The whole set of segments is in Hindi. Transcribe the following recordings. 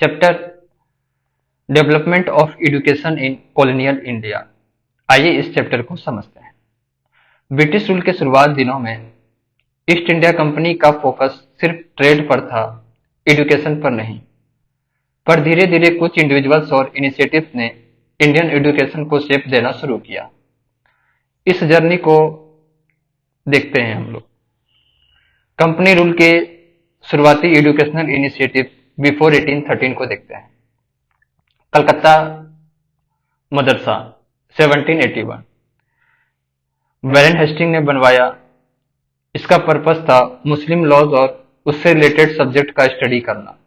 Chapter development of education in colonial India. आइए इस चैप्टर को समझते हैं। ब्रिटिश रूल के शुरुआत दिनों में ईस्ट इंडिया कंपनी का फोकस सिर्फ ट्रेड पर था, एजुकेशन पर नहीं। पर धीरे धीरे कुछ इंडिविजुअल्स और इनिशिएटिव्स ने इंडियन एजुकेशन को शेप देना शुरू किया। इस जर्नी को देखते हैं हम लोग। कंपनी रूल के शुरुआती एजुकेशनल इनिशिएटिव बिफोर 1813 को देखते हैं। कलकत्ता मदरसा 1781 वैरेन हेस्टिंग ने बनवाया। इसका पर्पस था मुस्लिम लॉज और उससे रिलेटेड सब्जेक्ट का स्टडी करना।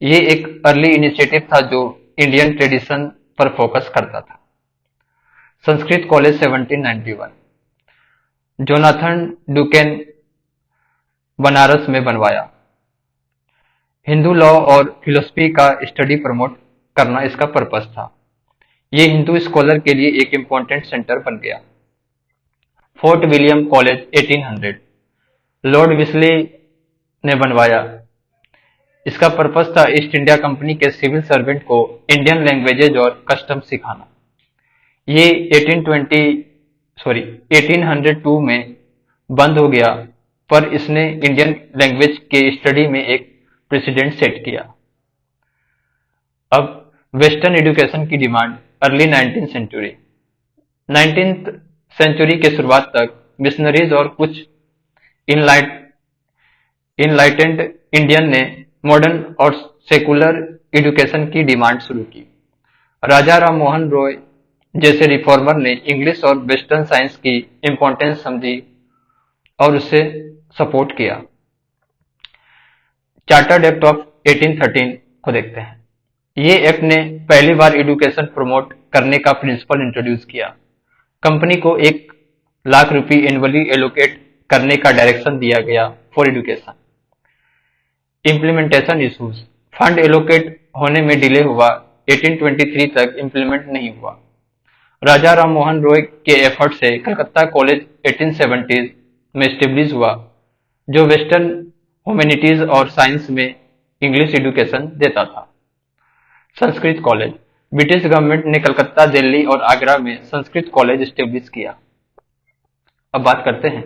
ये एक अर्ली इनिशिएटिव था जो इंडियन ट्रेडिशन पर फोकस करता था। संस्कृत कॉलेज 1791 जोनाथन डुकेन बनारस में बनवाया। हिंदू लॉ और फिलोसफी का स्टडी प्रमोट करना इसका पर्पस था। ये हिंदू स्कॉलर के लिए एक इम्पोर्टेंट सेंटर बन गया। फोर्ट विलियम कॉलेज 1800 लॉर्ड विस्ली ने बनवाया। इसका पर्पस था ईस्ट इंडिया कंपनी के सिविल सर्वेंट को इंडियन लैंग्वेजेज और कस्टम सिखाना। ये 1802 में बंद हो गया, पर इसने इंडियन लैंग्वेज के स्टडी में एक प्रेसिडेंट सेट किया। अब वेस्टर्न एजुकेशन की demand early 19th century. 19th century के शुरुआत तक मिशनरीज और कुछ इनलाइटेंड इंडियन ने मॉडर्न और सेकुलर एजुकेशन की डिमांड शुरू की। राजा राम मोहन रॉय जैसे रिफॉर्मर ने इंग्लिश और वेस्टर्न साइंस की इंपॉर्टेंस समझी और उससे सपोर्ट किया। चार्टर्ड एक्ट ऑफ 1813 को देखते हैं। ये एक्ट ने पहली बार एजुकेशन प्रमोट करने का प्रिंसिपल इंट्रोड्यूस किया। कंपनी को 1,00,000 रुपये एनुअली एलोकेट करने का डायरेक्शन दिया गया for education. Implementation issues, fund allocate होने में डिले हुआ, 1823 तक इम्प्लीमेंट नहीं हुआ। राजा राम मोहन रॉय के एफर्ट से कलकत्ता कॉलेज 1870 में स्टेब्लिश हुआ, जो वेस्टर्न ह्यूमैनिटीज और साइंस में इंग्लिश एजुकेशन देता था। संस्कृत कॉलेज, ब्रिटिश गवर्नमेंट ने कलकत्ता, दिल्ली और आगरा में संस्कृत कॉलेज स्टेब्लिश किया। अब बात करते हैं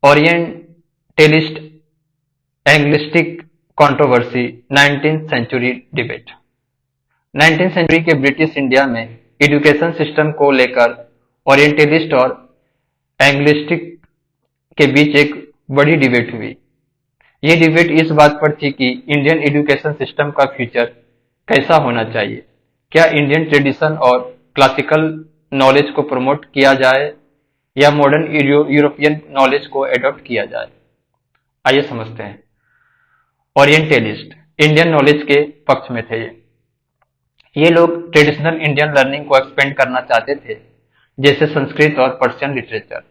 orientalist anglicist controversy 19th century debate. 19th century के ब्रिटिश इंडिया में एजुकेशन सिस्टम को लेकर ओरिएंटलिस्ट और एंग्लिस्टिक के बीच एक बड़ी डिबेट हुई। ये डिबेट इस बात पर थी कि इंडियन एजुकेशन सिस्टम का फ्यूचर कैसा होना चाहिए। क्या इंडियन ट्रेडिशन और क्लासिकल नॉलेज को प्रमोट किया जाए या मॉडर्न यूरोपियन नॉलेज को एडॉप्ट किया जाए। आइए समझते हैं। ओरिएंटलिस्ट इंडियन नॉलेज के पक्ष में थे। ये लोग ट्रेडिशनल इंडियन लर्निंग को एक्सपेंड करना चाहते थे, जैसे संस्कृत और पर्शियन लिटरेचर।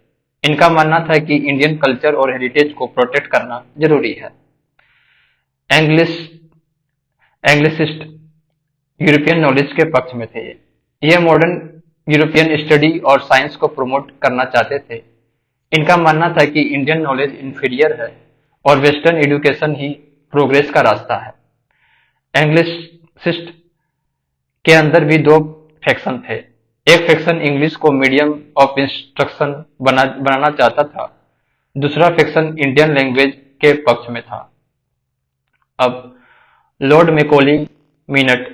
इनका मानना था कि इंडियन कल्चर और हेरिटेज को प्रोटेक्ट करना जरूरी है। एंग्लिसिस्ट यूरोपियन नॉलेज के पक्ष में थे। ये मॉडर्न यूरोपियन स्टडी और साइंस को प्रमोट करना चाहते थे। इनका मानना था कि इंडियन नॉलेज इंफीरियर है और वेस्टर्न एजुकेशन ही प्रोग्रेस का रास्ता है। एंग्लिसिस्ट के अंदर भी दो फैक्शन थे। एक फैक्शन इंग्लिश को मीडियम ऑफ इंस्ट्रक्शन बनाना चाहता था, दूसरा फैक्शन इंडियन लैंग्वेज के पक्ष में था। अब लॉर्ड मैकॉले मिनट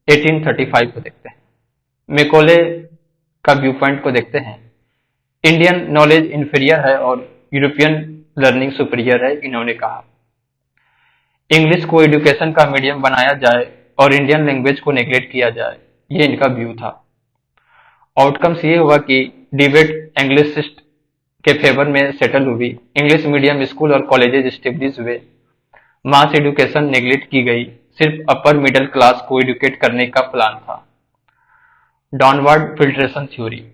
1835 को देखते हैं। मैकॉले का व्यू पॉइंट को देखते हैं। इंडियन नॉलेज इंफीरियर है और यूरोपियन लर्निंग सुपीरियर है, इन्होंने कहा। इंग्लिश को एजुकेशन का मीडियम बनाया जाए और इंडियन लैंग्वेज को नेग्लेक्ट किया जाए, ये इनका व्यू था। आउटकम्स ये हुआ कि डिबेट एंग्लिसिस्ट के फेवर में सेटल हुई। इंग्लिश मीडियम स्कूल और कॉलेजेस स्टेब्लिश हुए। मास एजुकेशन नेग्लेक्ट की गई, सिर्फ अपर मिडिल क्लास को एजुकेट करने का प्लान था। डाउनवर्ड फिल्ट्रेशन थ्योरी,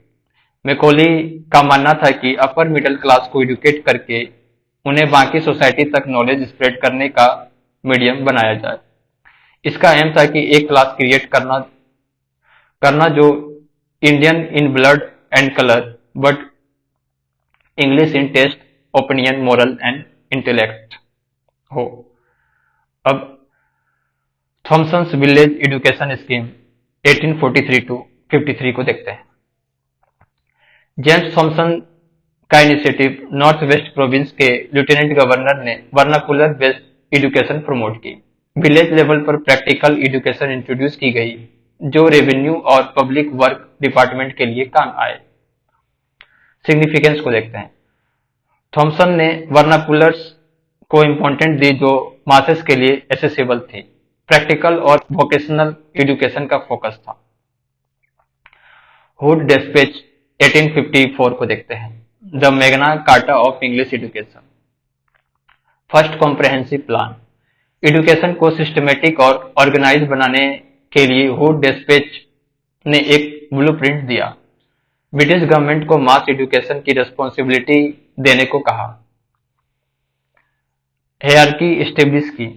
मैकॉले का मानना था कि अपर मिडिल क्लास को एजुकेट करके उन्हें बाकी सोसाइटी तक नॉलेज स्प्रेड करने का मीडियम बनाया जाए। इसका एम था कि एक क्लास क्रिएट करना जो Indian in blood and colour but English in taste, opinion, moral and intellect हो। अब Thomason's village education scheme 1843 to 53 को देखते हैं। जेम्स थॉमसन का इनिशिएटिव नॉर्थ वेस्ट प्रोविंस के लेफ्टिनेंट गवर्नर ने वर्नाकुलर बेस्ड एजुकेशन प्रमोट की। विलेज लेवल पर प्रैक्टिकल एजुकेशन इंट्रोड्यूस की गई जो रेवेन्यू और पब्लिक वर्क डिपार्टमेंट के लिए काम आए। सिग्निफिकेंस को देखते हैं। थॉमसन ने वर्नाकुलर्स को इम्पोर्टेंट दी जो मासेस के लिए एसेसिबल थी। प्रैक्टिकल और वोकेशनल एजुकेशन का फोकस था। हुड डेस्पेच 1854 को देखते हैं। The Magna carta of English education. First comprehensive plan. Education को सिस्टमेटिक और ऑर्गेनाइज बनाने के लिए हुड डेस्पेच ने एक ब्लूप्रिंट दिया। ब्रिटिश गवर्नमेंट को मास एजुकेशन की रिस्पॉन्सिबिलिटी देने को कहा। हायरार्की एस्टेब्लिश की।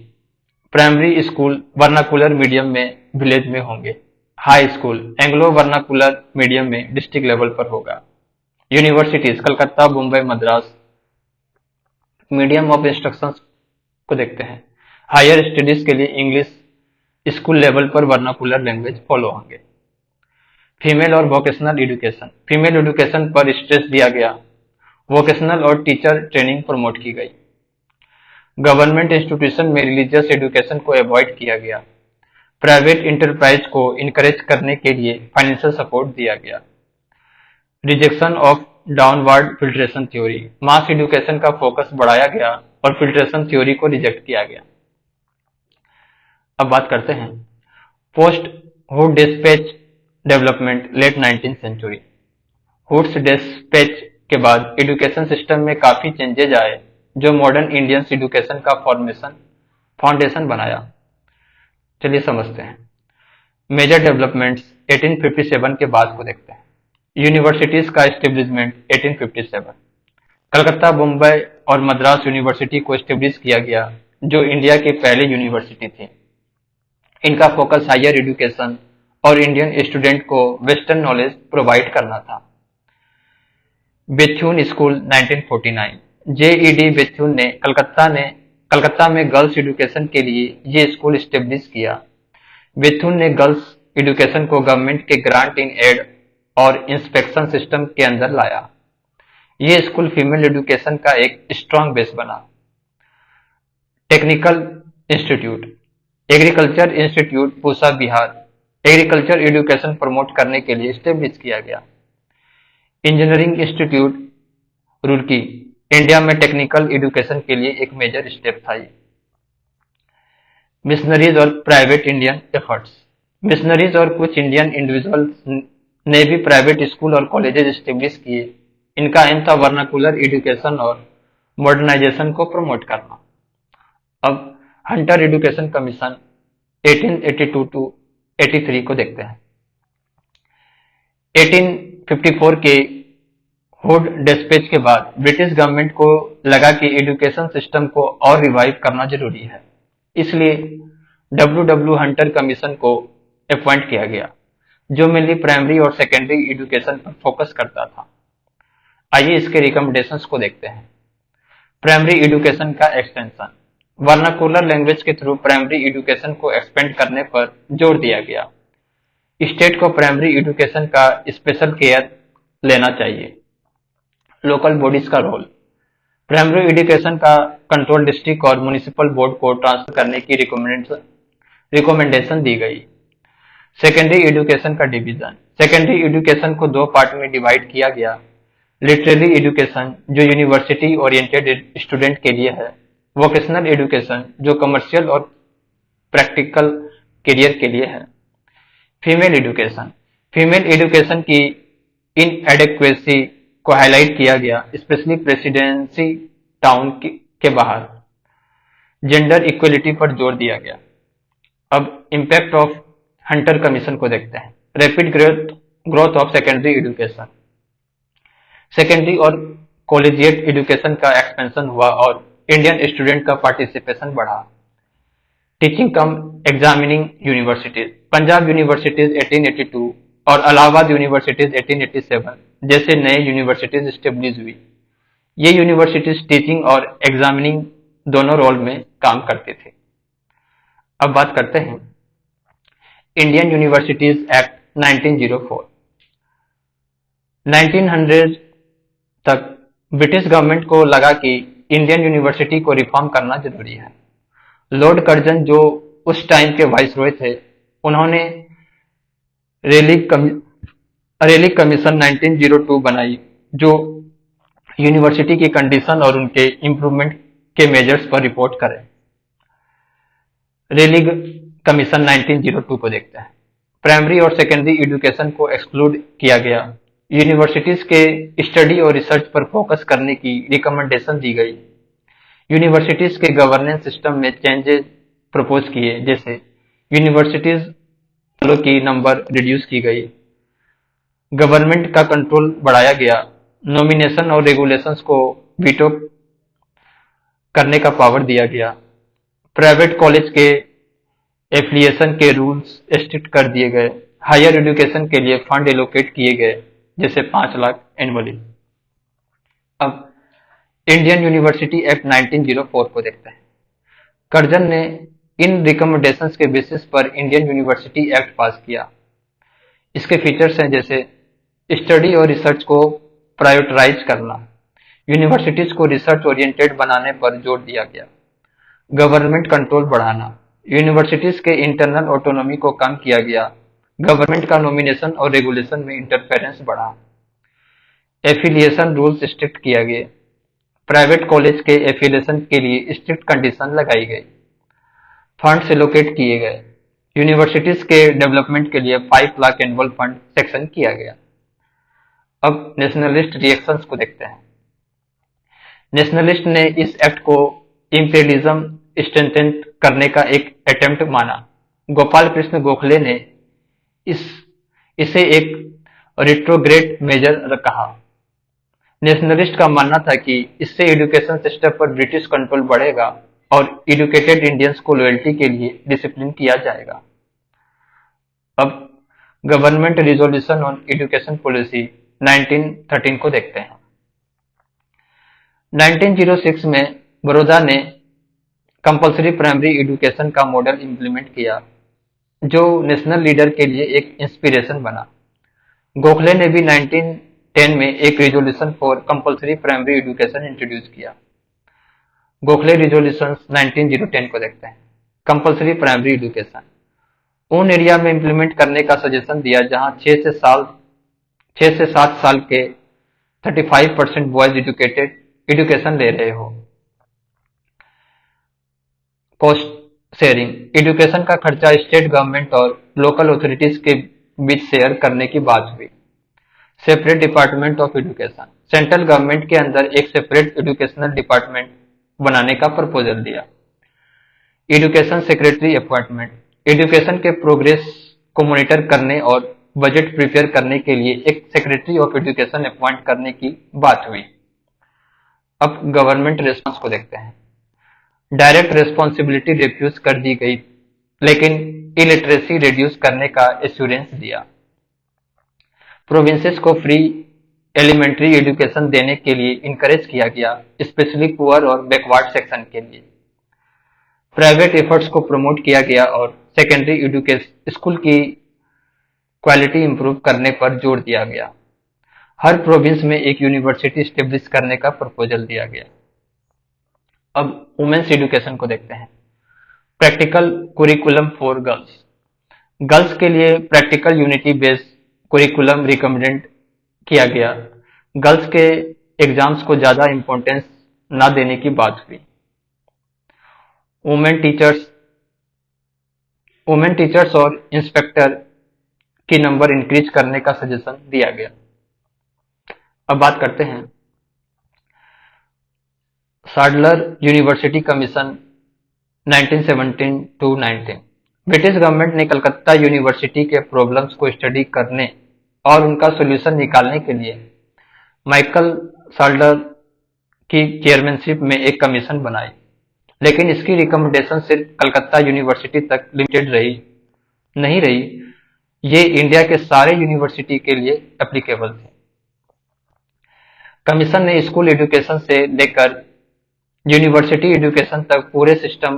प्राइमरी स्कूल वर्नाकुलर मीडियम में विलेज में होंगे। High school Anglo vernacular medium में डिस्ट्रिक्ट लेवल पर होगा। Universities Calcutta, Mumbai, Madras medium of instruction को देखते हैं। हायर स्टडीज के लिए इंग्लिश स्कूल लेवल पर वर्नाकुलर लैंग्वेज फॉलो होंगे। फीमेल और वोकेशनल एजुकेशन। फीमेल एजुकेशन पर स्ट्रेस दिया गया। वोकेशनल और टीचर ट्रेनिंग प्रमोट की गई। गवर्नमेंट इंस्टीट्यूशन में रिलीजियस एजुकेशन को अवॉइड किया गया। प्राइवेट इंटरप्राइज को इनकरेज करने के लिए फाइनेंशियल सपोर्ट दिया गया। Rejection of downward filtration theory. Mass education का फोकस बढ़ाया गया और फिल्ट्रेशन थ्योरी को रिजेक्ट किया गया। अब बात करते हैं post Wood despatch development late 19th century. Wood's despatch के बाद एजुकेशन सिस्टम में काफी चेंजेज आए जो मॉडर्न इंडियन एजुकेशन का फाउंडेशन बनाया। चलिए समझते हैं। मेजर डेवलपमेंट्स 1857 के बाद को देखते हैं। यूनिवर्सिटीज का एस्टेब्लिशमेंट 1857। कलकत्ता, मुंबई और मद्रास यूनिवर्सिटी को एस्टेब्लिश किया गया जो इंडिया की पहली यूनिवर्सिटी थी। इनका फोकस हायर एजुकेशन और इंडियन स्टूडेंट को वेस्टर्न नॉलेज प्रोवाइड करना था। Bethune school 1949। जेईडी बेथ्यून ने कलकत्ता में गर्ल्स एजुकेशन के लिए ये स्कूल स्टेब्लिश किया। बेथ्यून ने गर्ल्स एजुकेशन को गवर्नमेंट के ग्रांट इन एड और इंस्पेक्शन सिस्टम के अंदर लाया। ये स्कूल फीमेल एजुकेशन का एक स्ट्रांग बेस बना। Technical institute. Agriculture institute Pusa, Bihar agriculture education promote करने के लिए स्टेब्लिश किया गया। इंजीनियरिंग इंस्टीट्यूट रुड़की इंडिया में टेक्निकल एजुकेशन के लिए एक मेजर स्टेप था। मिशनरीज और प्राइवेट इंडियन एफर्ट्स। मिशनरीज और कुछ इंडियन इंडिविजुअल्स ने भी प्राइवेट स्कूल और कॉलेजेस स्टेब्लिश किए। इनका एम था वर्नाकुलर एजुकेशन और मॉडर्नाइजेशन को प्रमोट करना। अब हंटर एजुकेशन कमीशन 1882 टू 83 को देखते हैं। 1854 के हुड डिस्पैच के बाद ब्रिटिश गवर्नमेंट को लगा कि एजुकेशन सिस्टम को और रिवाइव करना जरूरी है, इसलिए डब्ल्यू हंटर कमीशन को अपॉइंट किया गया जो मेनली प्राइमरी और सेकेंडरी एजुकेशन पर फोकस करता था। आइए इसके रिकमेंडेशंस को देखते हैं। प्राइमरी एजुकेशन का एक्सटेंशन। वर्नाकुलर लैंग्वेज के थ्रू प्राइमरी एजुकेशन को एक्सपेंड करने पर जोर दिया गया। स्टेट को प्राइमरी एजुकेशन का स्पेशल केयर लेना चाहिए। लोकल बॉडीज का रोल। प्राइमरी एजुकेशन का कंट्रोल डिस्ट्रिक्ट और म्युनिसिपल बोर्ड को ट्रांसफर करने की रिकमेंडेशन दी गई। सेकेंडरी एजुकेशन का डिवीजन। सेकेंडरी एजुकेशन को दो पार्ट में डिवाइड किया गया। लिटरेरी एजुकेशन जो यूनिवर्सिटी ओरिएंटेड स्टूडेंट के लिए है। वोकेशनल एजुकेशन जो कमर्शियल और प्रैक्टिकल करियर के लिए है। Female education. फीमेल एजुकेशन की इनएडेक्वेसी को हाईलाइट किया गया, स्पेशली प्रेसिडेंसी टाउन के बाहर। जेंडर इक्वलिटी पर जोर दिया गया। अब इम्पैक्ट ऑफ हंटर कमीशन को देखते हैं। Rapid growth of secondary education. Secondary और कॉलेजिएट एजुकेशन का एक्सपेंशन हुआ और इंडियन स्टूडेंट का पार्टिसिपेशन बढ़ा। टीचिंग कम एग्जामिनिंग यूनिवर्सिटीज। पंजाब यूनिवर्सिटीज 1882 और इलाहाबाद यूनिवर्सिटीज 1887 जैसे नए यूनिवर्सिटीज स्टेब्लिश हुई। ये यूनिवर्सिटीज टीचिंग और एग्जामिनिंग दोनों रोल में काम करते थे। अब बात करते हैं इंडियन यूनिवर्सिटीज एक्ट 1904। 1900 तक ब्रिटिश गवर्नमेंट को लगा कि इंडियन यूनिवर्सिटी को रिफॉर्म करना जरूरी है। लॉर्ड कर्जन जो उस टाइम के वाइसरॉय थे, उन्होंने रेलिक रेलिक कमीशन 1902 बनाई, जो यूनिवर्सिटी की कंडीशन और उनके इम्प्रूवमेंट के मेजर्स पर रिपोर्ट करे। रेलिग कमीशन 1902 को देखते हैं। प्राइमरी और सेकेंडरी एजुकेशन को एक्सक्लूड किया गया। यूनिवर्सिटीज के स्टडी और रिसर्च पर फोकस करने की रिकमेंडेशन दी गई। यूनिवर्सिटीज के गवर्नेंस सिस्टम में चेंजेस प्रपोज किए, जैसे यूनिवर्सिटीज की नंबर रिड्यूस की गई, गवर्नमेंट का कंट्रोल बढ़ाया गया, नॉमिनेशन और रेगुलेशंस को वीटो करने का पावर दिया गया, प्राइवेट कॉलेज के एफिलिएशन के रूल्स स्ट्रिक्ट कर दिए गए, हायर एजुकेशन के लिए फंड एलोकेट किए गए, जैसे 5 लाख एनुअली। अब इंडियन यूनिवर्सिटी एक्ट 1904 को देखते हैं। कर्जन ने इन रिकमेंडेशंस के बेसिस पर इंडियन यूनिवर्सिटी एक्ट पास किया। इसके फीचर्स हैं जैसे स्टडी और रिसर्च को प्रायोरिटाइज करना, यूनिवर्सिटीज को रिसर्च ओरिएंटेड बनाने पर जोर दिया गया, गवर्नमेंट कंट्रोल बढ़ाना, यूनिवर्सिटीज के इंटरनल ऑटोनॉमी को कम किया गया, गवर्नमेंट का नॉमिनेशन और रेगुलेशन में इंटरफेरेंस बढ़ा, एफिलिएशन रूल्स स्ट्रिक्ट किया गया, प्राइवेट कॉलेज के एफिलिएशन के लिए स्ट्रिक्ट कंडीशन लगाई गई, फंड्स एलोकेट किए गए, यूनिवर्सिटीज के डेवलपमेंट के लिए 5 लाख एनुअल फंड सेक्शन किया गया। अब नेशनलिस्ट रिएक्शंस को देखते हैं। नेशनलिस्ट ने इस एक्ट को इंपीरियलिज्म स्ट्रेंथन करने का एक अटेम्प्ट माना। गोपाल कृष्ण गोखले ने इसे एक रिट्रोग्रेड मेजर कहा। नेशनलिस्ट का मानना था कि इससे एजुकेशन सिस्टम पर ब्रिटिश कंट्रोल बढ़ेगा और एजुकेटेड इंडियंस को लॉयल्टी के लिए डिसिप्लिन किया जाएगा। अब government resolution on education policy 1913 को देखते हैं। 1906 में बड़ौदा ने कंपलसरी प्राइमरी एजुकेशन का मॉडल इंप्लीमेंट किया, जो नेशनल लीडर के लिए एक इंस्पिरेशन बना। गोखले ने भी 1910 में एक resolution for compulsory primary education introduce किया। गोखले रिजोल्यूशन 1910 को देखते हैं। कंपलसरी प्राइमरी एजुकेशन उन एरिया में इंप्लीमेंट करने का सजेशन दिया जहां 6 से 7 साल के 35% बॉयज एजुकेशन ले रहे हो। कॉस्ट शेयरिंग एजुकेशन का खर्चा स्टेट गवर्नमेंट और लोकल अथॉरिटीज के बीच शेयर करने की बात हुई। Separate department of education central government के अंदर एक सेपरेट एजुकेशनल डिपार्टमेंट बनाने का प्रपोजल दिया। एजुकेशन सेक्रेटरी अपॉइंटमेंट एजुकेशन के प्रोग्रेस को मॉनिटर करने और बजट प्रिपेयर करने के लिए एक सेक्रेटरी ऑफ एजुकेशन अपॉइंट करने की बात हुई। अब गवर्नमेंट रिस्पॉन्स को देखते हैं। डायरेक्ट रिस्पॉन्सिबिलिटी रिफ्यूज कर दी गई, लेकिन इलिटरेसी रिड्यूस करने का एश्योरेंस दिया। प्रोविंसेस को फ्री एलिमेंट्री एजुकेशन देने के लिए इनकरेज किया गया, स्पेशली पुअर और बैकवर्ड सेक्शन के लिए। प्राइवेट एफर्ट्स को प्रमोट किया गया और सेकेंडरी एजुकेशन स्कूल की क्वालिटी इंप्रूव करने पर जोर दिया गया। हर प्रोविंस में एक यूनिवर्सिटी स्टेब्लिश करने का प्रपोजल दिया गया। अब वुमेन्स एजुकेशन को देखते हैं। Practical curriculum for girls girls के लिए practical unity based curriculum recommended किया गया। गर्ल्स के एग्जाम्स को ज्यादा इंपॉर्टेंस ना देने की बात हुई। वुमेन टीचर्स और इंस्पेक्टर की नंबर इंक्रीज करने का सजेशन दिया गया। अब बात करते हैं साडलर यूनिवर्सिटी कमीशन 1917-19। ब्रिटिश गवर्नमेंट ने कलकत्ता यूनिवर्सिटी के प्रॉब्लम्स को स्टडी करने और उनका सॉल्यूशन निकालने के लिए माइकल साडलर की चेयरमैनशिप में एक कमीशन बनाई, लेकिन इसकी रिकमेंडेशन सिर्फ कलकत्ता यूनिवर्सिटी तक लिमिटेड नहीं रही। ये इंडिया के सारे यूनिवर्सिटी के लिए एप्लीकेबल थे। कमीशन ने स्कूल एजुकेशन से लेकर यूनिवर्सिटी एजुकेशन तक पूरे सिस्टम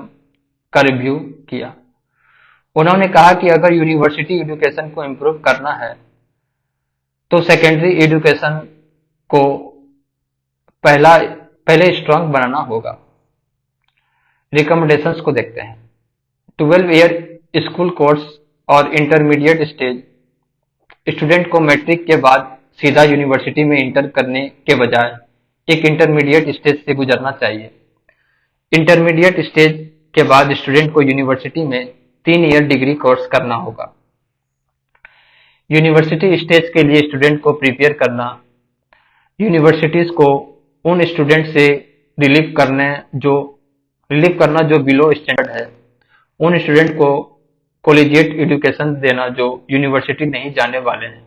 का रिव्यू किया। उन्होंने कहा कि अगर यूनिवर्सिटी एजुकेशन को इम्प्रूव करना है तो सेकेंडरी एजुकेशन को पहले स्ट्रांग बनाना होगा। रिकमेंडेशंस को देखते हैं। 12 ईयर स्कूल कोर्स और इंटरमीडिएट स्टेज, स्टूडेंट को मैट्रिक के बाद सीधा यूनिवर्सिटी में इंटर करने के बजाय एक इंटरमीडिएट स्टेज से गुजरना चाहिए। इंटरमीडिएट स्टेज के बाद स्टूडेंट को यूनिवर्सिटी में 3 ईयर डिग्री कोर्स करना होगा। यूनिवर्सिटी स्टेज के लिए स्टूडेंट को प्रिपेयर करना, यूनिवर्सिटीज को उन स्टूडेंट से रिलीव करना जो बिलो स्टैंडर्ड है, उन स्टूडेंट को कॉलेजिएट एजुकेशन देना जो यूनिवर्सिटी नहीं जाने वाले हैं।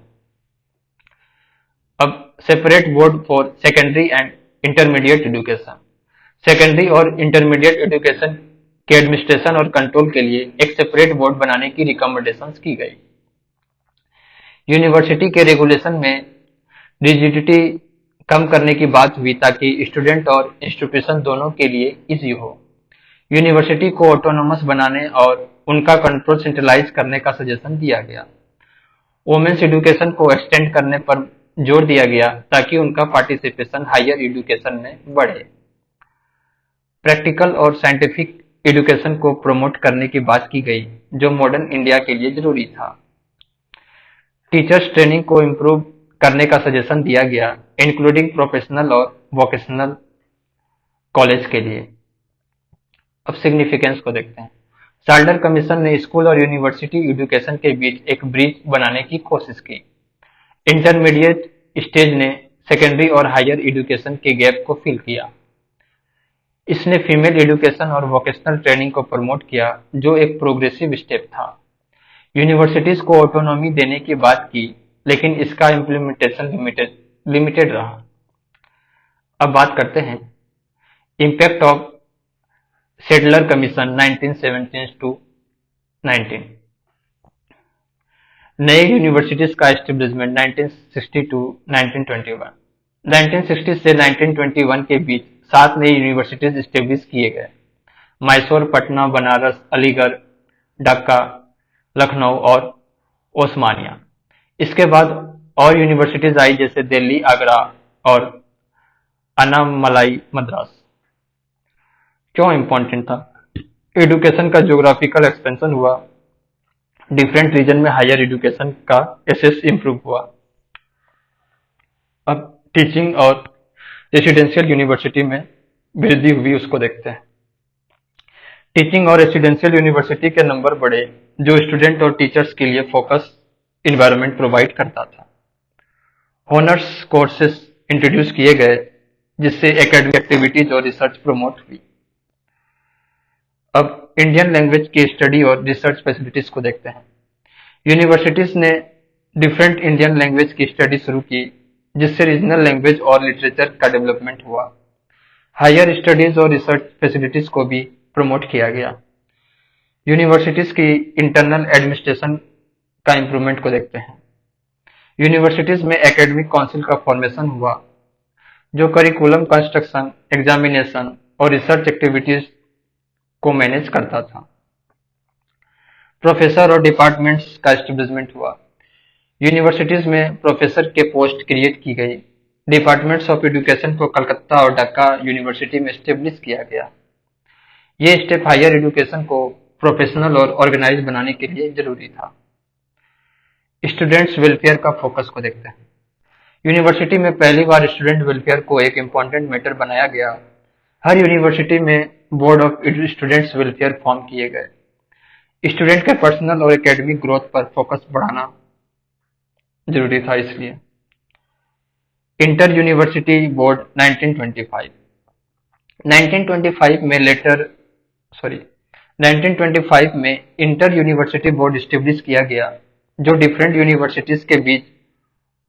अब separate board for secondary and intermediate education, secondary और इंटरमीडिएट एजुकेशन के एडमिनिस्ट्रेशन और कंट्रोल के लिए एक सेपरेट बोर्ड बनाने की रिकमेंडेशंस की गई। यूनिवर्सिटी के रेगुलेशन में रिजिडिटी कम करने की बात हुई ताकि स्टूडेंट और इंस्टीट्यूशन दोनों के लिए इजी हो। यूनिवर्सिटी को ऑटोनोमस बनाने और उनका कंट्रोल सेंट्रलाइज करने का सजेशन दिया गया। वोमेन्स एजुकेशन को एक्सटेंड करने पर जोर दिया गया ताकि उनका पार्टिसिपेशन हायर एजुकेशन में बढ़े। प्रैक्टिकल और साइंटिफिक एजुकेशन को प्रमोट करने की बात की गई जो मॉडर्न इंडिया के लिए जरूरी था। टीचर्स ट्रेनिंग को इम्प्रूव करने का सजेशन दिया गया, इंक्लूडिंग प्रोफेशनल और वोकेशनल कॉलेज के लिए। अब सिग्निफिकेंस को देखते हैं। साल्डर कमीशन ने स्कूल और यूनिवर्सिटी एजुकेशन के बीच एक ब्रिज बनाने की कोशिश की। इंटरमीडिएट स्टेज ने सेकेंडरी और हायर एजुकेशन के गैप को फिल किया। इसने फीमेल एजुकेशन और वोकेशनल ट्रेनिंग को प्रमोट किया जो एक प्रोग्रेसिव स्टेप था। यूनिवर्सिटीज को ऑटोनॉमी देने की बात की लेकिन इसका इम्प्लीमेंटेशन लिमिटेड रहा। अब बात करते हैं impact of Sedler commission 1917 to 19। नए यूनिवर्सिटीज का एस्टेब्लिशमेंट 1960 to 1921। 1960 से 1921 के बीच 7 नई यूनिवर्सिटीज एस्टेब्लिश किए गए। मैसूर, पटना, बनारस, अलीगढ़, ढाका, लखनऊ और ओस्मानिया। इसके बाद और यूनिवर्सिटीज आई जैसे दिल्ली, आगरा और अन्नामलाई मद्रास। क्यों इम्पोर्टेंट था? एजुकेशन का ज्योग्राफिकल एक्सपेंशन हुआ, डिफरेंट रीजन में हायर एजुकेशन का एक्सेस इंप्रूव हुआ। अब टीचिंग और रेसिडेंशियल यूनिवर्सिटी में वृद्धि हुई उसको देखते हैं। टीचिंग और रेसिडेंशियल यूनिवर्सिटी के नंबर बढ़े जो स्टूडेंट और टीचर्स के लिए फोकस इन्वायरमेंट प्रोवाइड करता था। ऑनर्स कोर्सेस इंट्रोड्यूस किए गए जिससे एकेडमिक एक्टिविटीज और रिसर्च प्रमोट हुई। अब इंडियन लैंग्वेज की स्टडी और रिसर्च फैसिलिटीज को देखते हैं। यूनिवर्सिटीज ने डिफरेंट इंडियन लैंग्वेज की स्टडी शुरू की जिससे रीजनल लैंग्वेज और लिटरेचर का डेवलपमेंट हुआ। हायर स्टडीज और रिसर्च फैसिलिटीज को भी प्रमोट किया गया। यूनिवर्सिटीज की इंटरनल एडमिनिस्ट्रेशन का इंप्रूवमेंट को देखते हैं। यूनिवर्सिटीज में एकेडमिक काउंसिल का फॉर्मेशन हुआ जो करिकुलम कंस्ट्रक्शन, एग्जामिनेशन और रिसर्च एक्टिविटीज को मैनेज करता था। प्रोफेसर और डिपार्टमेंट्स का एस्टेब्लिशमेंट हुआ। यूनिवर्सिटीज में प्रोफेसर के पोस्ट क्रिएट की गई। डिपार्टमेंट्स ऑफ एजुकेशन को कलकत्ता और ढाका यूनिवर्सिटी में एस्टेब्लिश किया गया। ये स्टेप हायर एजुकेशन को प्रोफेशनल और ऑर्गेनाइज बनाने के लिए जरूरी था। स्टूडेंट्स वेलफेयर का फोकस को देखते हैं। यूनिवर्सिटी में पहली बार स्टूडेंट वेलफेयर को एक इम्पॉर्टेंट मैटर बनाया गया। हर यूनिवर्सिटी में board of students welfare form किए गए। स्टूडेंट के पर्सनल और एकेडमिक ग्रोथ पर फोकस बढ़ाना जरूरी था इसलिए। Inter university board 1925। 1925 में इंटर यूनिवर्सिटी बोर्ड स्टेब्लिश किया गया जो डिफरेंट यूनिवर्सिटीज के बीच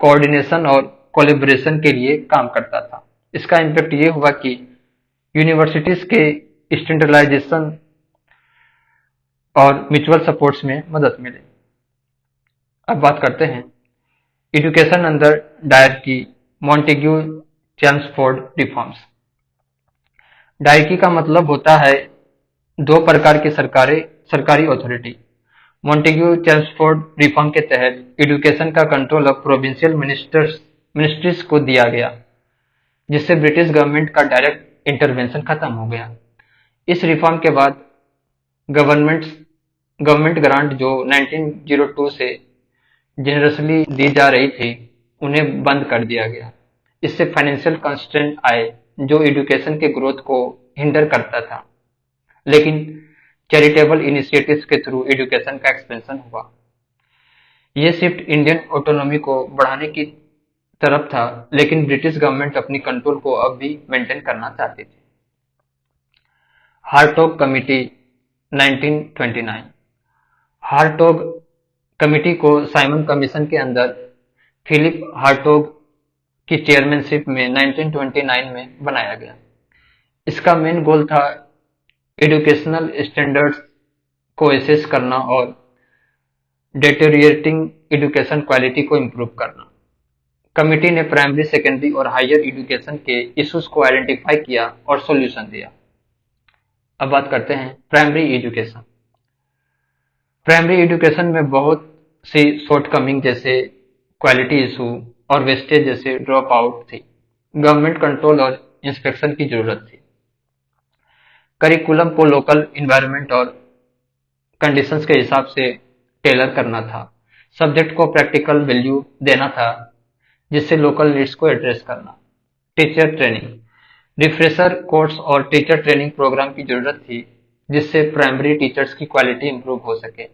कोऑर्डिनेशन और कोलैबोरेशन के लिए काम करता था। इसका इम्पैक्ट ये हुआ कि यूनिवर्सिटीज के स्टैंडर्डाइजेशन और म्यूचुअल सपोर्ट्स में मदद मिली। अब बात करते हैं education under dyarchy Montagu Chelmsford reforms. Dyarchy का मतलब होता है दो प्रकार की सरकारी अथॉरिटी, मॉन्टेग्यू चेम्सफोर्ड रिफॉर्म के तहत एजुकेशन का कंट्रोल अब प्रोविंशियल मिनिस्ट्रीज को दिया गया, जिससे ब्रिटिश गवर्नमेंट का डायरेक्ट इंटरवेंशन खत्म हो गया। इस रिफॉर्म के बाद गवर्नमेंट गवर्नमेंट ग्रांट जो 1902 से जेनरसली दी जा रही थी, उन्हें बंद कर दिया गया। इससे फाइनेंशियल कंस्ट्रेंट आए जो एजुकेशन के ग्रोथ को हिंडर करता था, लेकिन चैरिटेबल इनिशिएटिव्स के थ्रू एजुकेशन का एक्सपेंशन हुआ। ये शिफ्ट इंडियन ऑटोनॉमी को बढ़ाने की तरफ था, लेकिन ब्रिटिश गवर्नमेंट अपनी कंट्रोल को अब भी मेंटेन करना चाहती थी। Hartog committee 1929। हार्टोग कमिटी को साइमन कमीशन के अंदर फिलिप हार्टोग की चेयरमैनशिप में 1929 में बनाया गया। इसका मेन गोल था एजुकेशनल स्टैंडर्ड्स को एसेस करना और डेटेरिएटिंग एजुकेशन क्वालिटी को इम्प्रूव करना। कमिटी ने प्राइमरी, सेकेंडरी और हायर एजुकेशन के इश्यूज को आइडेंटिफाई किया और सॉल्यूशन दिया। अब बात करते हैं प्राइमरी एजुकेशन। प्राइमरी एजुकेशन में बहुत सी शॉर्टकमिंग जैसे क्वालिटी इशू और वेस्टेज जैसे ड्रॉप आउट थी। गवर्नमेंट कंट्रोल और इंस्पेक्शन की जरूरत थी। करिकुलम को लोकल इन्वायरमेंट और कंडीशंस के हिसाब से टेलर करना था। सब्जेक्ट को प्रैक्टिकल वैल्यू देना था, जिससे लोकल नीड्स को एड्रेस करना। टीचर ट्रेनिंग, रिफ्रेशर कोर्स और टीचर ट्रेनिंग प्रोग्राम की जरूरत थी, जिससे प्राइमरी टीचर्स की क्वालिटी इंप्रूव हो सके।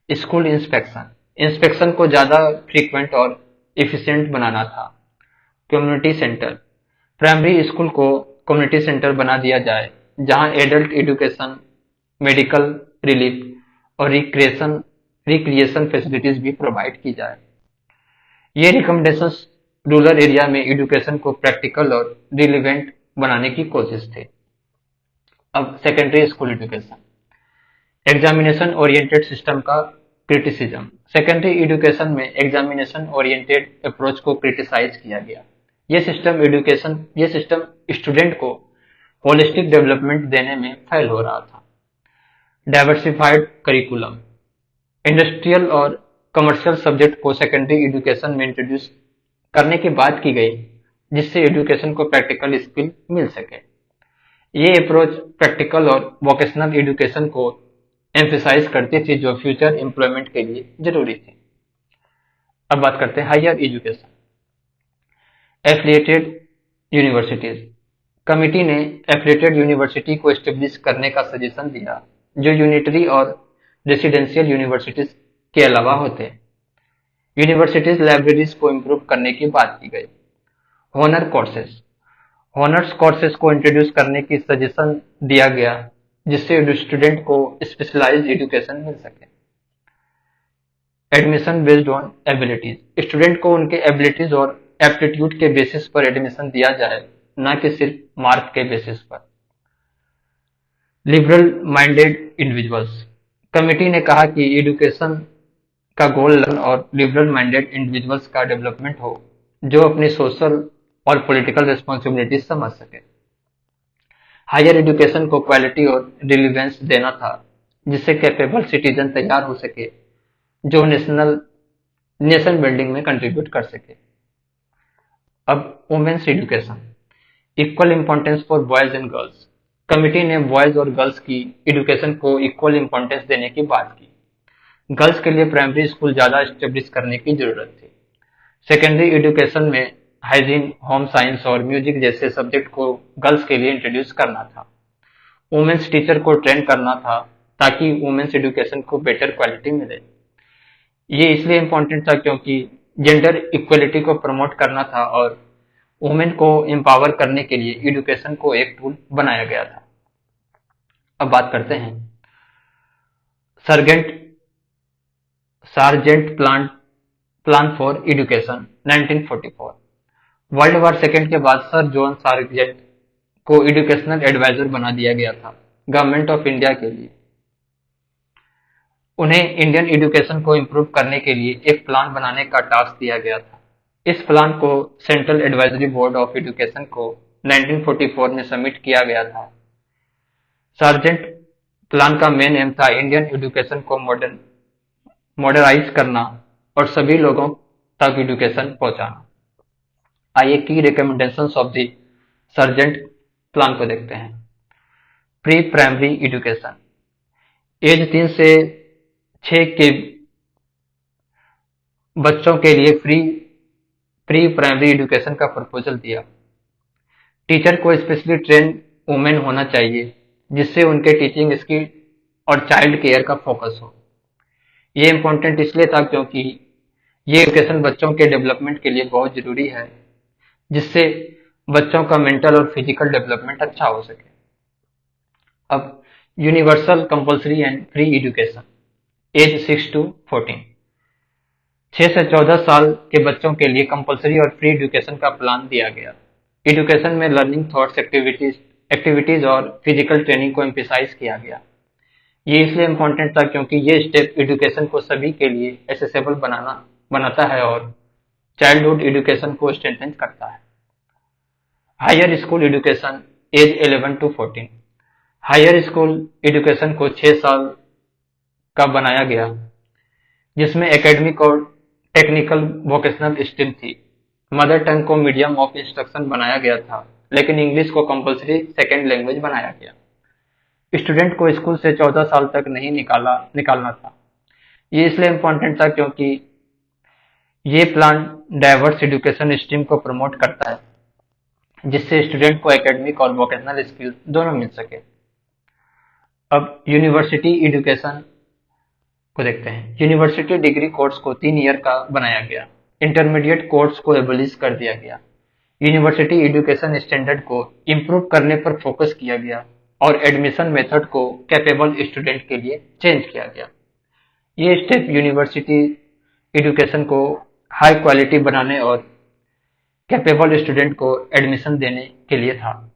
स्कूल इंस्पेक्शन, इंस्पेक्शन को ज्यादा फ्रीक्वेंट और इफिशिएंट बनाना था। कम्युनिटी सेंटर, प्राइमरी स्कूल को कम्युनिटी सेंटर बना दिया जाए, जहां एडल्ट एजुकेशन, मेडिकल रिलीफ और रिक्रिएशन फैसिलिटीज भी प्रोवाइड की जाए। ये रिकमेंडेशंस रूरल एरिया में एजुकेशन को प्रैक्टिकल और रिलेवेंट बनाने की कोशिश थी। अब secondary school education, examination oriented system का क्रिटिसिज्म। सेकेंडरी एजुकेशन में एग्जामिनेशन ओरिएंटेड अप्रोच को क्रिटिसाइज किया गया। ये सिस्टम स्टूडेंट को होलिस्टिक डेवलपमेंट देने में फेल हो रहा था। डाइवर्सिफाइड करिकुलम, इंडस्ट्रियल और कमर्शियल सब्जेक्ट को सेकेंडरी एजुकेशन में इंट्रोड्यूस करने की बात की गई, जिससे एजुकेशन को प्रैक्टिकल स्किल मिल सके। ये अप्रोच प्रैक्टिकल और वोकेशनल एजुकेशन को एम्फेसाइज करती थी, जो फ्यूचर एम्प्लॉयमेंट के लिए जरूरी थी। अब बात करते हैं higher education. Affiliated universities, committee ने एफिलिएटेड यूनिवर्सिटी को एस्टेब्लिश करने का सजेशन दिया, जो यूनिटरी और रेसिडेंशियल यूनिवर्सिटीज के अलावा होते। यूनिवर्सिटीज लाइब्रेरीज को इम्प्रूव करने की बात की गई। हॉनर कोर्सेज, हॉनर्स कोर्सेज को इंट्रोड्यूस करने की सजेशन दिया गया, जिससे स्टूडेंट को स्पेशलाइज्ड एजुकेशन मिल सके। Admission based on abilities, student को उनके एबिलिटीज और एप्टीट्यूड के बेसिस पर एडमिशन दिया जाए, न कि सिर्फ मार्क के बेसिस पर। लिबरल माइंडेड इंडिविजुअल्स, कमिटी ने कहा कि एजुकेशन का गोल लर्न और लिबरल माइंडेड इंडिविजुअल्स का डेवलपमेंट हो, जो अपनी सोशल और पॉलिटिकल रिस्पॉन्सिबिलिटी समझ सके। हायर एजुकेशन को क्वालिटी और रिलीवेंस देना था, जिससे कैपेबल सिटीजन तैयार हो सके, जो नेशन बिल्डिंग में कंट्रीब्यूट कर सके। अब women's education, equal importance for boys and girls, committee ने बॉयज और गर्ल्स की एजुकेशन को इक्वल इंपॉर्टेंस देने की बात की। गर्ल्स के लिए प्राइमरी स्कूल ज्यादा एस्टेब्लिश करने की जरूरत थी। सेकेंडरी एजुकेशन में हाइजीन, होम साइंस और म्यूजिक जैसे सब्जेक्ट को गर्ल्स के लिए इंट्रोड्यूस करना था। वुमेन्स टीचर को ट्रेन करना था, ताकि वुमेन्स एजुकेशन को बेटर क्वालिटी मिले। ये इसलिए इम्पोर्टेंट था क्योंकि जेंडर इक्वलिटी को प्रमोट करना था और वुमेन को एम्पावर करने के लिए एजुकेशन को एक टूल बनाया गया था। अब बात करते हैं sergeant plan for education 1944। World war second के बाद सर जॉन सार्जेंट को एजुकेशनल एडवाइजर बना दिया गया था गवर्नमेंट ऑफ इंडिया के लिए। उन्हें इंडियन एजुकेशन को इम्प्रूव करने के लिए एक प्लान बनाने का टास्क दिया गया था। इस प्लान को central advisory board of education को 1944 में सबमिट किया गया था। सार्जेंट प्लान का मेन एम था इंडियन एजुकेशन को मॉडर्नाइज करना और सभी लोगों तक एजुकेशन पहुंचाना। आइए की recommendations of the sergeant plan को देखते हैं। प्री प्राइमरी एजुकेशन, एज 3 से 6 के बच्चों के लिए प्री प्राइमरी एजुकेशन का प्रपोजल दिया। टीचर को स्पेशली ट्रेन वुमेन होना चाहिए जिससे उनके टीचिंग स्किल और चाइल्ड केयर का फोकस हो। ये इम्पोर्टेंट इसलिए था क्योंकि ये एजुकेशन बच्चों के डेवलपमेंट के लिए बहुत जरूरी है, जिससे बच्चों का मेंटल और फिजिकल डेवलपमेंट अच्छा हो सके। अब universal compulsory and free education, age 6 to 14, 6 से 14 साल के बच्चों के लिए कंपल्सरी और फ्री एजुकेशन का प्लान दिया गया। एजुकेशन में लर्निंग थॉट्स एक्टिविटीज और फिजिकल ट्रेनिंग को एम्फेसाइज किया गया। ये इसलिए इम्पोर्टेंट था क्योंकि ये स्टेप एजुकेशन को सभी के लिए एसेसेबल बनाता है और चाइल्डहुड एजुकेशन को स्ट्रेंथन करता है। Higher school education, age 11 to 14, higher school education को 6 साल का बनाया गया, जिसमें एकेडमिक और टेक्निकल वोकेशनल स्ट्रीम थी। मदर टंग को मीडियम ऑफ इंस्ट्रक्शन बनाया गया था, लेकिन इंग्लिश को कंपल्सरी सेकेंड लैंग्वेज बनाया गया। स्टूडेंट को स्कूल से 14 साल तक नहीं निकालना था। ये इसलिए इम्पोर्टेंट था क्योंकि ये प्लान डाइवर्स एजुकेशन स्ट्रीम को प्रमोट करता है, जिससे स्टूडेंट को एकेडमिक और वोकेशनल स्किल दोनों मिल सके। अब यूनिवर्सिटी एजुकेशन को देखते हैं। यूनिवर्सिटी डिग्री कोर्स को 3 ईयर का बनाया गया। इंटरमीडिएट कोर्स को एबोलिश कर दिया गया। यूनिवर्सिटी एजुकेशन स्टैंडर्ड को इम्प्रूव करने पर फोकस किया गया और एडमिशन मेथड को कैपेबल स्टूडेंट के लिए चेंज किया गया। ये स्टेप यूनिवर्सिटी एजुकेशन को हाई क्वालिटी बनाने और कैपेबल स्टूडेंट को एडमिशन देने के लिए था।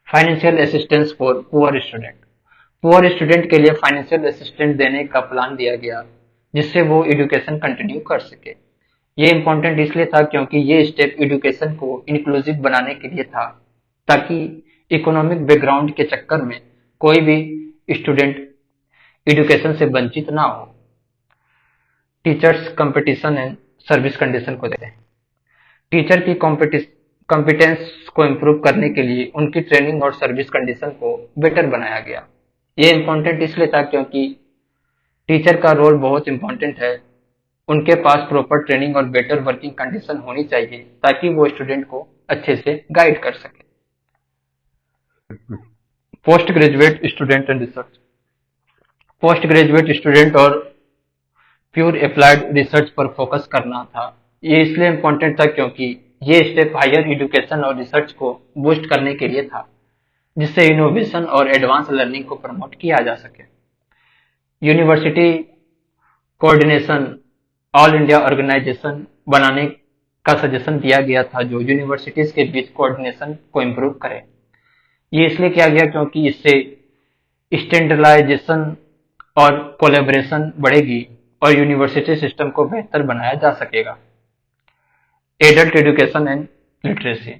Financial assistance for poor student, poor student के लिए फाइनेंशियल असिस्टेंस देने का प्लान दिया गया, जिससे वो एजुकेशन कंटिन्यू कर सके। ये इम्पोर्टेंट इसलिए था क्योंकि ये स्टेप एजुकेशन को इंक्लूसिव बनाने के लिए था, ताकि इकोनॉमिक बैकग्राउंड के चक्कर में कोई भी स्टूडेंट एजुकेशन से वंचित ना हो। Teachers competition and service condition को देते हैं। टीचर की कॉम्पिटेंस को इम्प्रूव करने के लिए उनकी ट्रेनिंग और सर्विस कंडीशन को बेटर बनाया गया। ये इम्पोर्टेंट इसलिए था क्योंकि टीचर का रोल बहुत इम्पोर्टेंट है। उनके पास प्रॉपर ट्रेनिंग और बेटर वर्किंग कंडीशन होनी चाहिए ताकि वो स्टूडेंट को अच्छे से गाइड कर सके। Post graduate student and research, post graduate student और प्योर अप्लाइड रिसर्च पर फोकस करना था। ये इसलिए इम्पोर्टेंट था क्योंकि ये स्टेप हायर एजुकेशन और रिसर्च को बूस्ट करने के लिए था, जिससे इनोवेशन और एडवांस लर्निंग को प्रमोट किया जा सके। University coordination all India organisation बनाने का सजेशन दिया गया था, जो यूनिवर्सिटीज के बीच कोऑर्डिनेशन को इम्प्रूव करे। ये इसलिए किया गया क्योंकि इससे स्टैंडर्डाइजेशन और कोलैबोरेशन बढ़ेगी और यूनिवर्सिटी सिस्टम को बेहतर बनाया जा सकेगा। Adult education and literacy,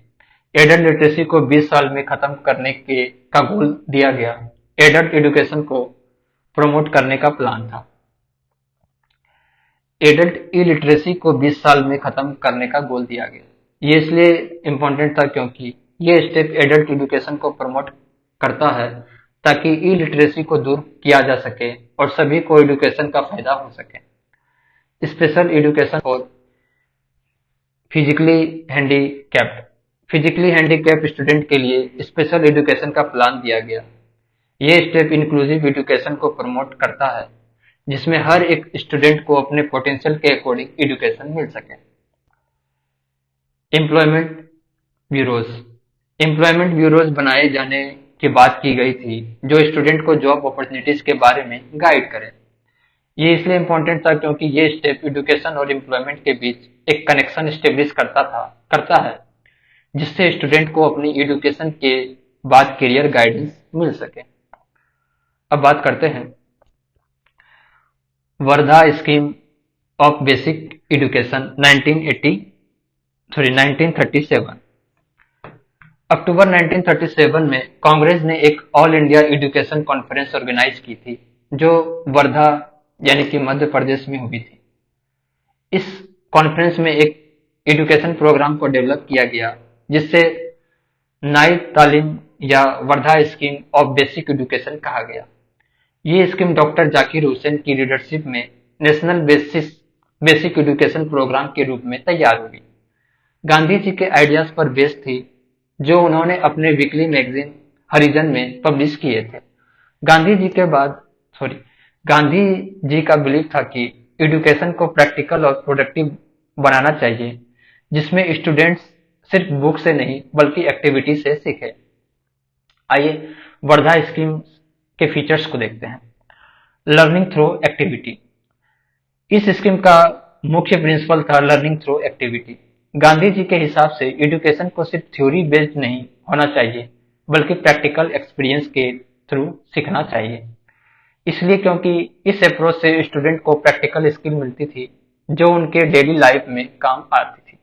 adult literacy को 20 साल में खत्म करने का गोल दिया गया। एडल्ट एजुकेशन को प्रमोट करने का प्लान था। एडल्ट इलिटरेसी को 20 साल में खत्म करने का गोल दिया गया। ये इसलिए इम्पोर्टेंट था क्योंकि ये स्टेप एडल्ट एजुकेशन को प्रमोट करता है ताकि इलिटरेसी को दूर किया जा सके और सभी को एजुकेशन का फायदा हो सके। Special education for physically handicapped, physically handicapped student के लिए स्पेशल एजुकेशन का प्लान दिया गया। ये स्टेप इंक्लूसिव एजुकेशन को प्रमोट करता है, जिसमें हर एक स्टूडेंट को अपने पोटेंशियल के अकॉर्डिंग एजुकेशन मिल सके। एम्प्लॉयमेंट ब्यूरोज, एम्प्लॉयमेंट ब्यूरोज बनाए जाने की बात की गई थी, जो स्टूडेंट को जॉब अपॉर्चुनिटीज के बारे में गाइड करे। ये इसलिए इम्पोर्टेंट था क्योंकि ये स्टेप एजुकेशन और एम्प्लॉयमेंट के बीच एक कनेक्शन स्टेब्लिश करता है, जिससे स्टूडेंट को अपनी एजुकेशन के बाद करियर गाइडेंस मिल सके। अब बात करते हैं Wardha scheme of basic education 1937। October 1937 में कांग्रेस ने एक all India education conference organise की थी, जो वर्धा यानी कि मध्य प्रदेश में हुई थी। इस कॉन्फ्रेंस में एक एजुकेशन प्रोग्राम को डेवलप किया गया जिससे नई तालीम या Wardha scheme of basic education कहा गया। ये स्कीम डॉक्टर जाकिर हुसैन की लीडरशिप में नेशनल बेसिक एजुकेशन प्रोग्राम के रूप में तैयार हुई। गांधी जी के आइडियाज पर बेस्ड थी जो उन्होंने अपने वीकली मैगजीन हरिजन में पब्लिश किए थे। गांधी जी के बाद सॉरी गांधी जी का बिलीव था कि एजुकेशन को प्रैक्टिकल और प्रोडक्टिव बनाना चाहिए जिसमें स्टूडेंट्स सिर्फ बुक से नहीं बल्कि एक्टिविटी से सीखे। आइए वर्धा स्कीम के फीचर्स को देखते हैं। Learning through activity. इस स्कीम का मुख्य प्रिंसिपल था learning through activity. Gandhi ji के हिसाब से एजुकेशन को सिर्फ थ्योरी बेस्ड नहीं होना चाहिए बल्कि प्रैक्टिकल एक्सपीरियंस के थ्रू सीखना चाहिए। इसलिए क्योंकि इस अप्रोच से स्टूडेंट को प्रैक्टिकल स्किल मिलती थी जो उनके डेली लाइफ में काम आती थी।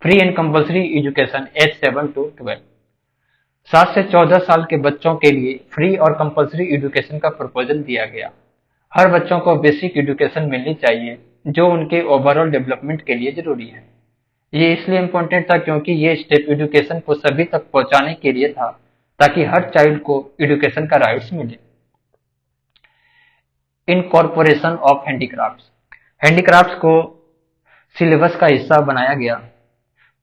Free and compulsory education age 7 to 12। 7 से 14 साल के बच्चों के लिए फ्री और कंपल्सरी एजुकेशन का प्रपोजल दिया गया। हर बच्चों को बेसिक एजुकेशन मिलनी चाहिए जो उनके ओवरऑल डेवलपमेंट के लिए जरूरी है। ये इसलिए इम्पोर्टेंट था क्योंकि ये स्टेप एजुकेशन को सभी तक पहुंचाने के लिए था ताकि हर चाइल्ड को एजुकेशन का राइट्स मिले। Incorporation of handicrafts. हैंडीक्राफ्ट्स को सिलेबस का हिस्सा बनाया गया।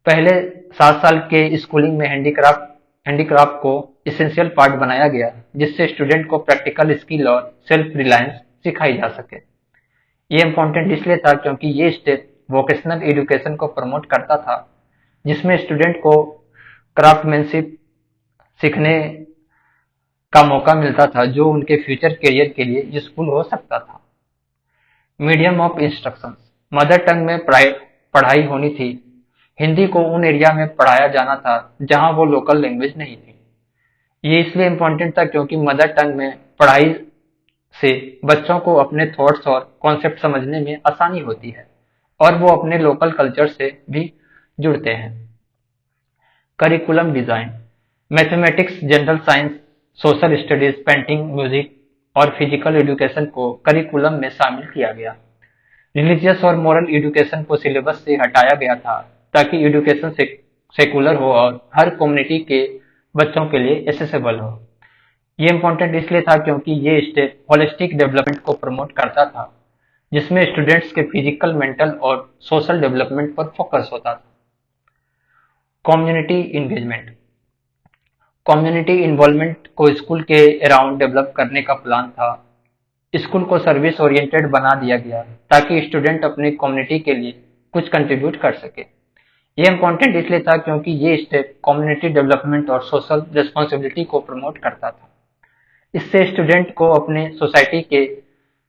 पहले 7 साल के स्कूलिंग में हैंडीक्राफ्ट को इसेंशियल पार्ट बनाया गया जिससे स्टूडेंट को प्रैक्टिकल स्किल और सेल्फ रिलायंस सिखाई जा सके। ये इम्पोर्टेंट इसलिए था क्योंकि ये स्टेप वोकेशनल एजुकेशन को प्रमोट करता था जिसमें स्टूडेंट को क्राफ्टमैनशिप सीखने का मौका मिलता था जो उनके फ्यूचर करियर के लिए यूजफुल हो सकता था। Medium of instruction. Mother tongue में पढ़ाई होनी थी। हिंदी को उन एरिया में पढ़ाया जाना था जहां वो लोकल लैंग्वेज नहीं थी। ये इसलिए इम्पोर्टेंट था क्योंकि मदर टंग में पढ़ाई से बच्चों को अपने थॉट्स और कॉन्सेप्ट समझने में आसानी होती है और वो अपने लोकल कल्चर से भी जुड़ते हैं। Curriculum design. Mathematics, general science, social studies, painting, music और फिजिकल एजुकेशन को करिकुलम में शामिल किया गया। रिलीजियस और मोरल एजुकेशन को सिलेबस से हटाया गया था ताकि एजुकेशन सेकुलर हो और हर कम्युनिटी के बच्चों के लिए एसेसेबल हो। ये इम्पोर्टेंट इसलिए था क्योंकि ये स्टेप होलिस्टिक डेवलपमेंट को प्रमोट करता था जिसमें स्टूडेंट्स के फिजिकल, मेंटल और सोशल डेवलपमेंट पर फोकस होता था। Community engagement. कम्युनिटी इन्वॉल्वमेंट को स्कूल के अराउंड डेवलप करने का प्लान था। स्कूल को सर्विस ओरिएंटेड बना दिया गया ताकि स्टूडेंट अपनी कम्युनिटी के लिए कुछ कंट्रीब्यूट कर सके। ये इम्पोर्टेंट इसलिए था क्योंकि ये स्टेप कम्युनिटी डेवलपमेंट और सोशल रिस्पॉन्सिबिलिटी को प्रमोट करता था। इससे स्टूडेंट को अपने सोसाइटी के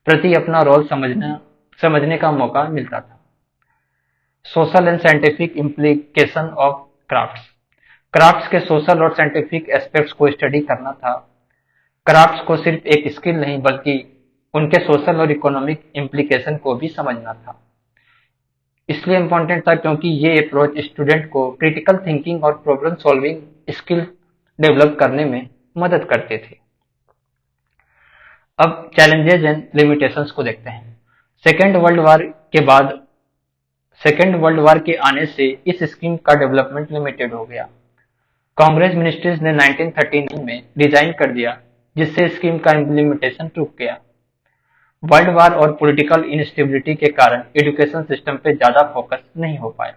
प्रति अपना रोल समझने का मौका मिलता था। Social and scientific implication of crafts. Crafts के सोशल और साइंटिफिक एस्पेक्ट्स को स्टडी करना था। क्राफ्ट्स को सिर्फ एक स्किल नहीं बल्कि उनके सोशल और इकोनॉमिक इम्प्लीकेशन को भी समझना था। इसलिए इम्पोर्टेंट था क्योंकि ये अप्रोच स्टूडेंट को क्रिटिकल थिंकिंग और प्रॉब्लम सॉल्विंग स्किल डेवलप करने में मदद करते थे। अब चैलेंजेस एंड लिमिटेशंस को देखते हैं। सेकेंड वर्ल्ड वॉर के आने से इस स्कीम का डेवलपमेंट लिमिटेड हो गया। कांग्रेस मिनिस्ट्रीज ने 1939 में रिजाइन कर दिया जिससे स्कीम का इम्प्लीमेंटेशन रुक गया। वर्ल्ड वार और पॉलिटिकल इंस्टेबिलिटी के कारण एजुकेशन सिस्टम पे ज्यादा फोकस नहीं हो पाया।